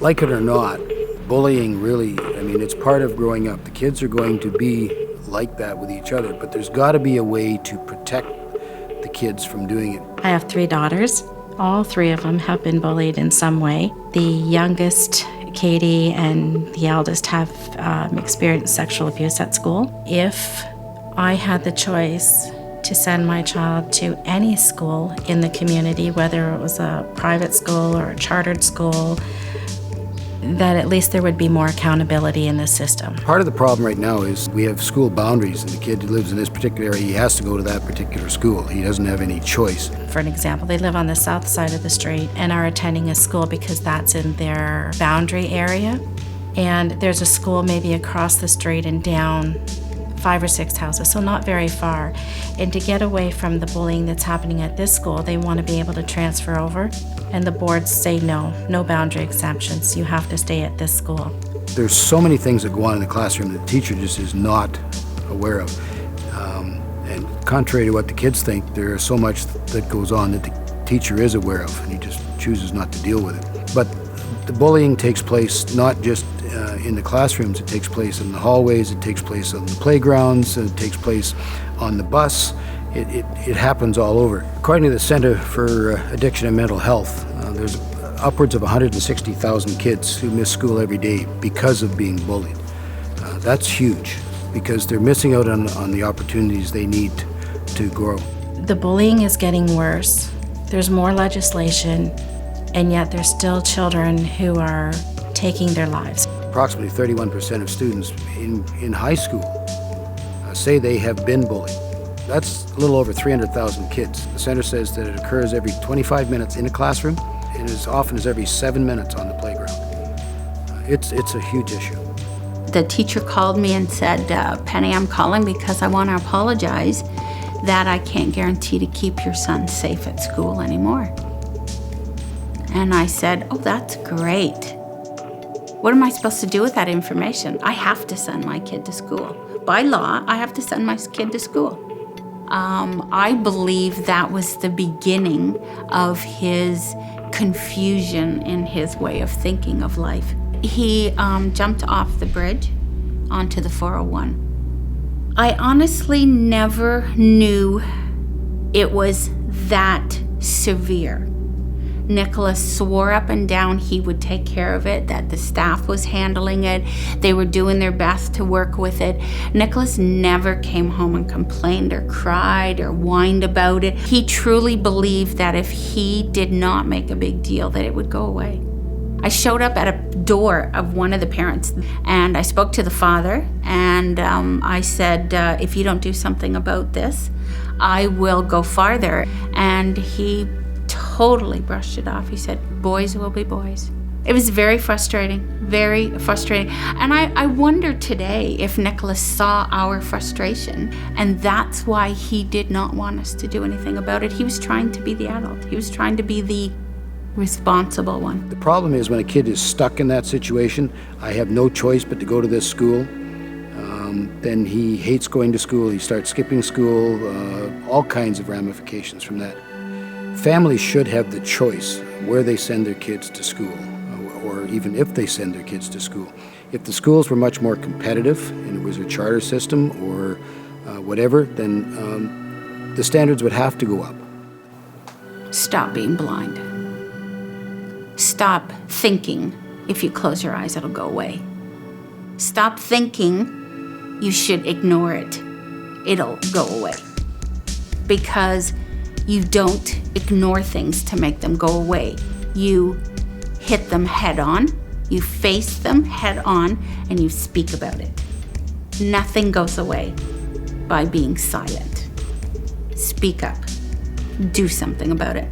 Like it or not, bullying really, it's part of growing up. The kids are going to be like that with each other, but there's got to be a way to protect the kids from doing it. I have 3 daughters. All 3 of them have been bullied in some way. The youngest, Katie, and the eldest have experienced sexual abuse at school. If I had the choice to send my child to any school in the community, whether it was a private school or a chartered school, that at least there would be more accountability in the system. Part of the problem right now is we have school boundaries, and the kid who lives in this particular area, he has to go to that particular school. He doesn't have any choice. For an example, they live on the south side of the street and are attending a school because that's in their boundary area. And there's a school maybe across the street and down 5 or 6 houses, so not very far. And to get away from the bullying that's happening at this school, they want to be able to transfer over. And the boards say no boundary exemptions. You have to stay at this school. There's so many things that go on in the classroom that the teacher just is not aware of. And contrary to what the kids think, there is so much that goes on that the teacher is aware of, and he just chooses not to deal with it. But the bullying takes place not just in the classrooms, it takes place in the hallways, it takes place on the playgrounds, it takes place on the bus. It happens all over. According to the Centre for Addiction and Mental Health, there's upwards of 160,000 kids who miss school every day because of being bullied. That's huge, because they're missing out on the opportunities they need to grow. The bullying is getting worse. There's more legislation, and yet there's still children who are taking their lives. Approximately 31% of students in high school say they have been bullied. That's a little over 300,000 kids. The center says that it occurs every 25 minutes in a classroom and as often as every 7 minutes on the playground. It's a huge issue. The teacher called me and said, Penny, I'm calling because I want to apologize that I can't guarantee to keep your son safe at school anymore. And I said, oh, that's great. What am I supposed to do with that information? I have to send my kid to school. By law, I have to send my kid to school. I believe that was the beginning of his confusion in his way of thinking of life. He jumped off the bridge onto the 401. I honestly never knew it was that severe. Nicholas swore up and down he would take care of it, that the staff was handling it. They were doing their best to work with it. Nicholas never came home and complained or cried or whined about it. He truly believed that if he did not make a big deal, that it would go away. I showed up at a door of one of the parents and I spoke to the father and I said, if you don't do something about this, I will go farther. And he totally brushed it off. He said, boys will be boys. It was very frustrating, very frustrating. And I wonder today if Nicholas saw our frustration and that's why he did not want us to do anything about it. He was trying to be the adult. He was trying to be the responsible one. The problem is when a kid is stuck in that situation, I have no choice but to go to this school. Then he hates going to school. He starts skipping school, all kinds of ramifications from that. Families should have the choice where they send their kids to school, or even if they send their kids to school. If the schools were much more competitive and it was a charter system or whatever, then the standards would have to go up. Stop being blind. Stop thinking if you close your eyes it'll go away. Stop thinking you should ignore it. It'll go away. Because you don't ignore things to make them go away. You hit them head on, you face them head on, and you speak about it. Nothing goes away by being silent. Speak up. Do something about it.